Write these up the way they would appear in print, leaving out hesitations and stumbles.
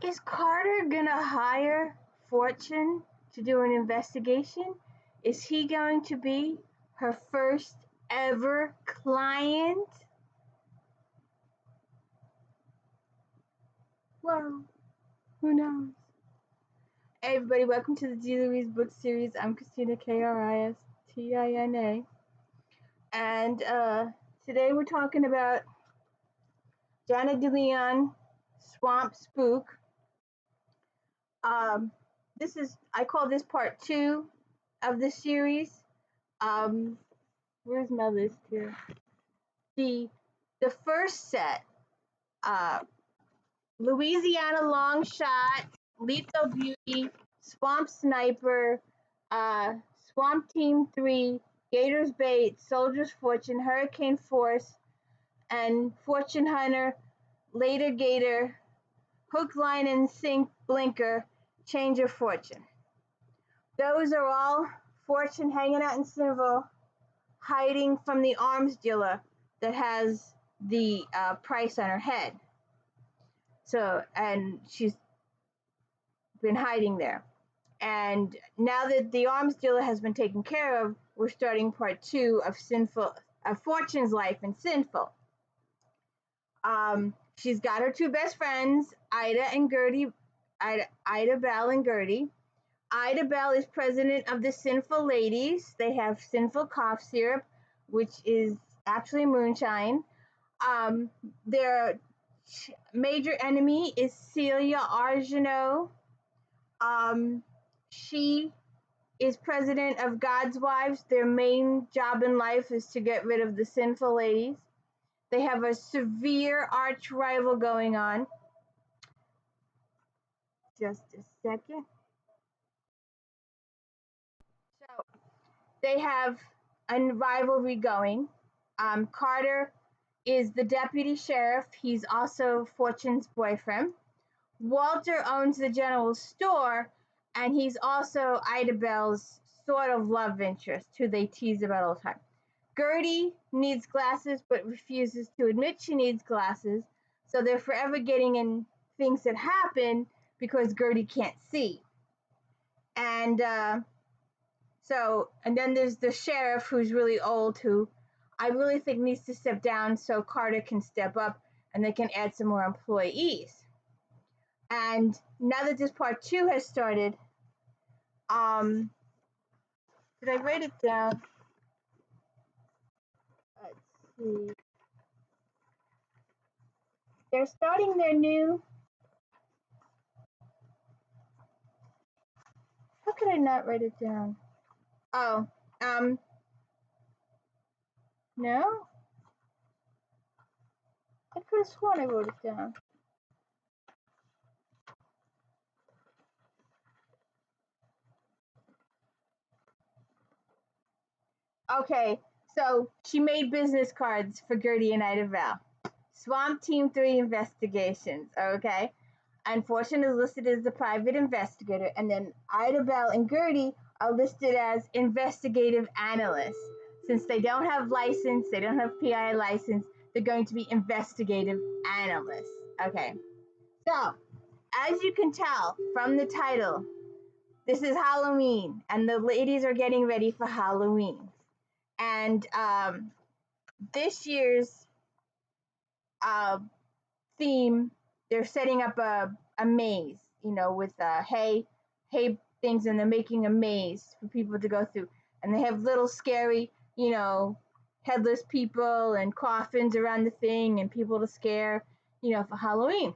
Is Carter gonna hire Fortune to do an investigation? Is he going to be her first ever client? Well, who knows? Hey everybody, welcome to the D. Louise book series. I'm Kristina, Kristina, and today we're talking about JANA DELEON, Swamp Spook. I call this part 2 of the series. Where's my list here? The first set, Louisiana Long Shot, Lethal Beauty, Swamp Sniper, Swamp Team 3, Gator's Bait, Soldier's Fortune, Hurricane Force, and Fortune Hunter, Later Gator, Hook, Line, and Sink, Blinker, Change of Fortune. Those are all Fortune hanging out in Cineville, hiding from the arms dealer that has the price on her head. So, and she's been hiding there. And now that the arms dealer has been taken care of, we're starting part 2 of Fortune's life in Sinful. She's got her 2 best friends, Ida Bell and Gertie. Ida Bell is president of the Sinful Ladies. They have Sinful cough syrup, which is actually moonshine. Their major enemy is Celia Arsenault. She is president of God's Wives. Their main job in life is to get rid of the Sinful Ladies. They have a severe arch rival going on. Just a second. So they have a rivalry going. Carter is the deputy sheriff. He's also Fortune's boyfriend. Walter owns the general store, and he's also Ida Bell's sort of love interest, who they tease about all the time. Gertie needs glasses, but refuses to admit she needs glasses, so they're forever getting in things that happen because Gertie can't see. And then there's the sheriff, who's really old, who I really think needs to step down so Carter can step up and they can add some more employees. And now that this part 2 has started, did I write it down? Let's see. They're starting their new. How could I not write it down? Oh, no. I could have sworn I wrote it down. Okay, so she made business cards for Gertie and Ida Bell. Swamp Team 3 investigations, okay? And Fortune is listed as the private investigator, and then Ida Bell and Gertie are listed as investigative analysts. Since they don't have license, they don't have PI license, they're going to be investigative analysts. Okay, so as you can tell from the title, this is Halloween, and the ladies are getting ready for Halloween. And this year's theme, they're setting up a maze, with hay things, and they're making a maze for people to go through. And they have little scary, headless people and coffins around the thing and people to scare, for Halloween.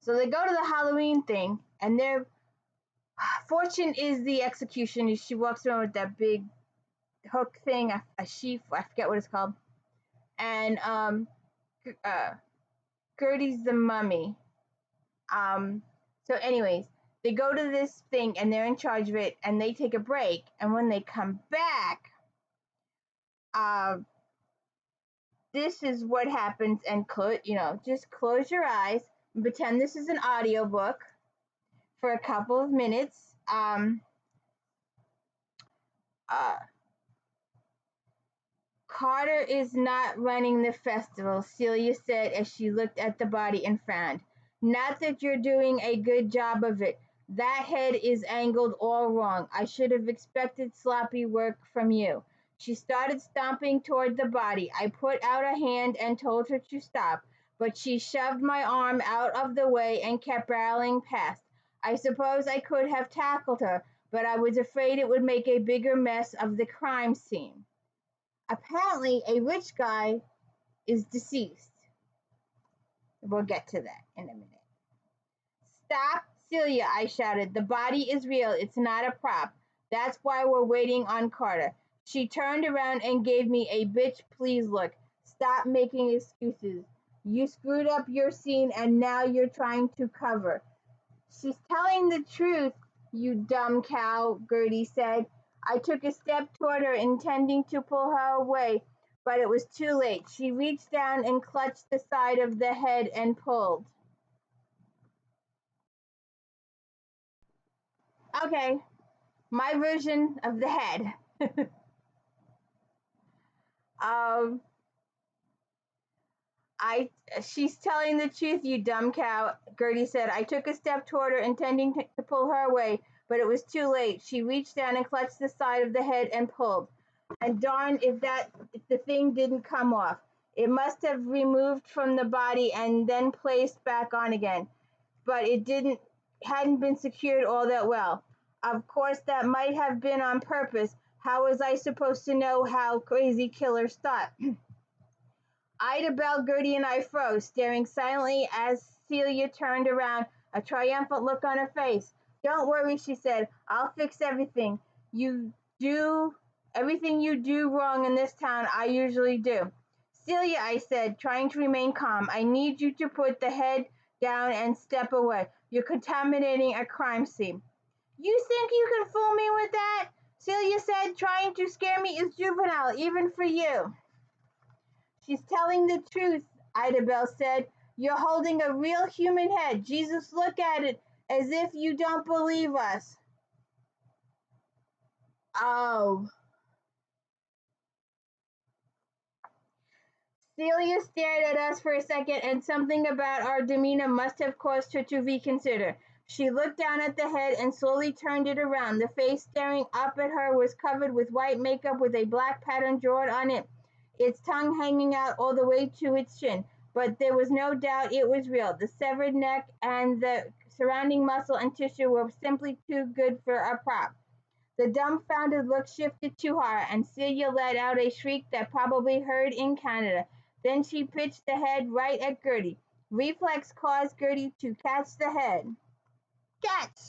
So they go to the Halloween thing, and Fortune is the executioner. She walks around with that big hook thing, a sheaf, I forget what it's called. And Gertie's the mummy. So anyways, they go to this thing and they're in charge of it, and they take a break, and when they come back, this is what happens. And just close your eyes and pretend this is an audiobook for a couple of minutes. Carter is not running the festival, Celia said as she looked at the body and frowned. Not that you're doing a good job of it. That head is angled all wrong. I should have expected sloppy work from you. She started stomping toward the body. I put out a hand and told her to stop, but she shoved my arm out of the way and kept barreling past. I suppose I could have tackled her, but I was afraid it would make a bigger mess of the crime scene. Apparently, a rich guy is deceased. We'll get to that in a minute. Stop, Celia, I shouted. The body is real. It's not a prop. That's why we're waiting on Carter. She turned around and gave me a bitch please look. Stop making excuses. You screwed up your scene and now you're trying to cover. She's telling the truth, you dumb cow, Gertie said. I took a step toward her, intending to pull her away, but it was too late. She reached down and clutched the side of the head and pulled. Okay, my version of the head. um, I she's telling the truth, you dumb cow, Gertie said. I took a step toward her, intending to pull her away, but it was too late. She reached down and clutched the side of the head and pulled. And darn if the thing didn't come off. It must have removed from the body and then placed back on again. But it hadn't been secured all that well. Of course that might have been on purpose. How was I supposed to know how crazy killers thought? Ida Bell, Gertie, and I froze, staring silently as Celia turned around, a triumphant look on her face. Don't worry, she said. I'll fix everything. You do everything you do wrong in this town, I usually do. Celia, I said, trying to remain calm, I need you to put the head down and step away. You're contaminating a crime scene. You think you can fool me with that? Celia said, trying to scare me is juvenile, even for you. She's telling the truth, Ida Bell said. You're holding a real human head. Jesus, look at it, as if you don't believe us. Oh. Celia stared at us for a second, and something about our demeanor must have caused her to reconsider. She looked down at the head and slowly turned it around. The face staring up at her was covered with white makeup with a black pattern drawn on it, its tongue hanging out all the way to its chin. But there was no doubt it was real. The severed neck and the surrounding muscle and tissue were simply too good for a prop. The dumbfounded look shifted to her, and Celia let out a shriek that probably heard in Canada. Then she pitched the head right at Gertie. Reflex caused Gertie to catch the head. Catch!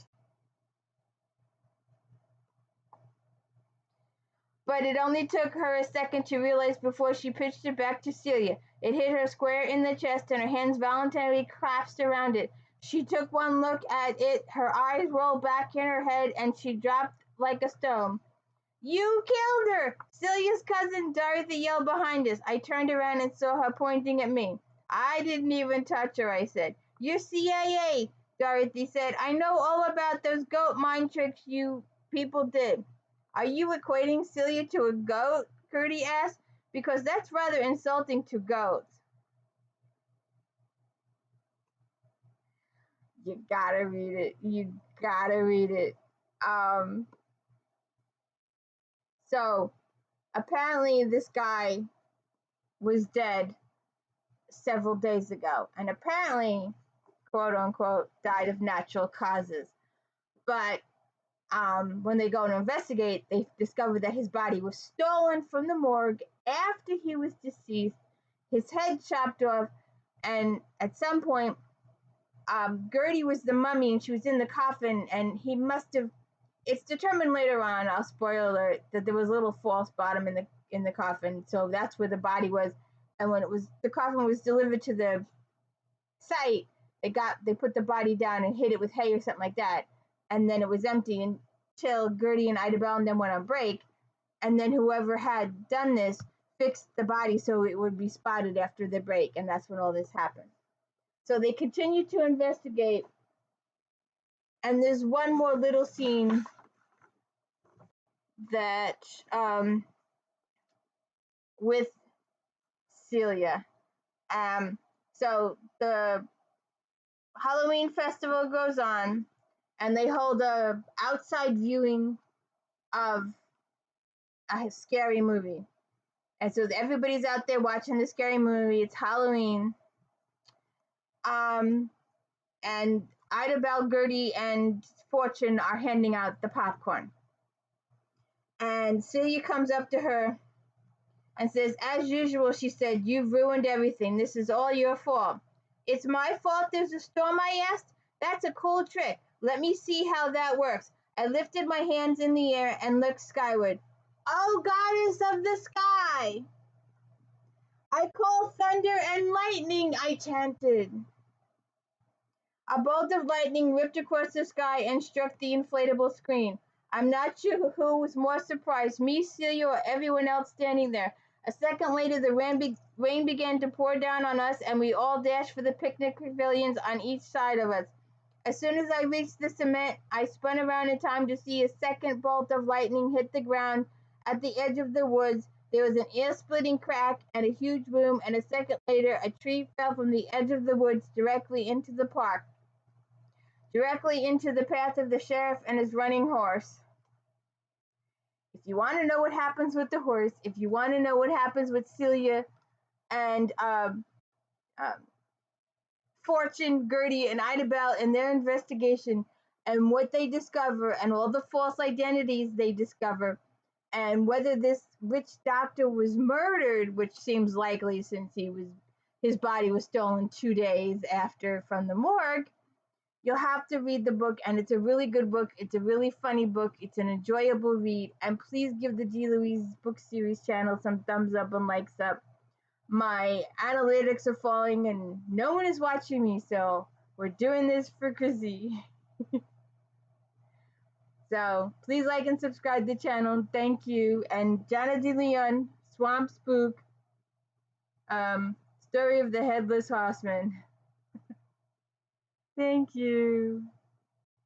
But it only took her a second to realize before she pitched it back to Celia. It hit her square in the chest, and her hands voluntarily clasped around it. She took one look at it, her eyes rolled back in her head, and she dropped like a stone. You killed her! Celia's cousin Dorothy yelled behind us. I turned around and saw her pointing at me. I didn't even touch her, I said. You're CIA, Dorothy said. I know all about those goat mind tricks you people did. Are you equating Celia to a goat? Gertie asked. Because that's rather insulting to goats. You gotta read it. You gotta read it. So apparently this guy was dead several days ago, and apparently, quote unquote, died of natural causes. But when they go to investigate, they discover that his body was stolen from the morgue after he was deceased, his head chopped off, and at some point, Gertie was the mummy and she was in the coffin, and he must have. It's determined later on. I'll spoil alert that there was a little false bottom in the coffin, so that's where the body was. And when the coffin was delivered to the site, they put the body down and hid it with hay or something like that, and then it was empty until Gertie and Ida Bell and them went on break, and then whoever had done this fixed the body so it would be spotted after the break, and that's when all this happened. So they continue to investigate, and there's one more little scene that with Celia. So Halloween festival goes on, and they hold a outside viewing of a scary movie. And so everybody's out there watching the scary movie. It's Halloween. Um, and Ida Bell, Gertie, and Fortune are handing out the popcorn. And Celia comes up to her and says, "As usual," she said, "you've ruined everything. This is all your fault." "It's my fault there's a storm?" I asked. "That's a cool trick. Let me see how that works." I lifted my hands in the air and looked skyward. "Oh, goddess of the sky! I call thunder and lightning," I chanted. A bolt of lightning ripped across the sky and struck the inflatable screen. I'm not sure who was more surprised, me, Celia, or everyone else standing there. A second later, the rain began to pour down on us, and we all dashed for the picnic pavilions on each side of us. As soon as I reached the cement, I spun around in time to see a second bolt of lightning hit the ground at the edge of the woods. There was an ear-splitting crack and a huge boom, and a second later, a tree fell from the edge of the woods directly into the park, directly into the path of the sheriff and his running horse. If you want to know what happens with the horse, if you want to know what happens with Celia and uh, Fortune, Gertie, and Ida Bell in their investigation and what they discover and all the false identities they discover, and whether this witch doctor was murdered, which seems likely since his body was stolen 2 days after from the morgue, you'll have to read the book, and it's a really good book. It's a really funny book. It's an enjoyable read, and please give the D. Louise Book Series channel some thumbs up and likes up. My analytics are falling, and no one is watching me, so we're doing this for Chrissy. So please like and subscribe to the channel. Thank you. And Jana DeLeon, Swamp Spook, Story of the Headless Horseman. Thank you.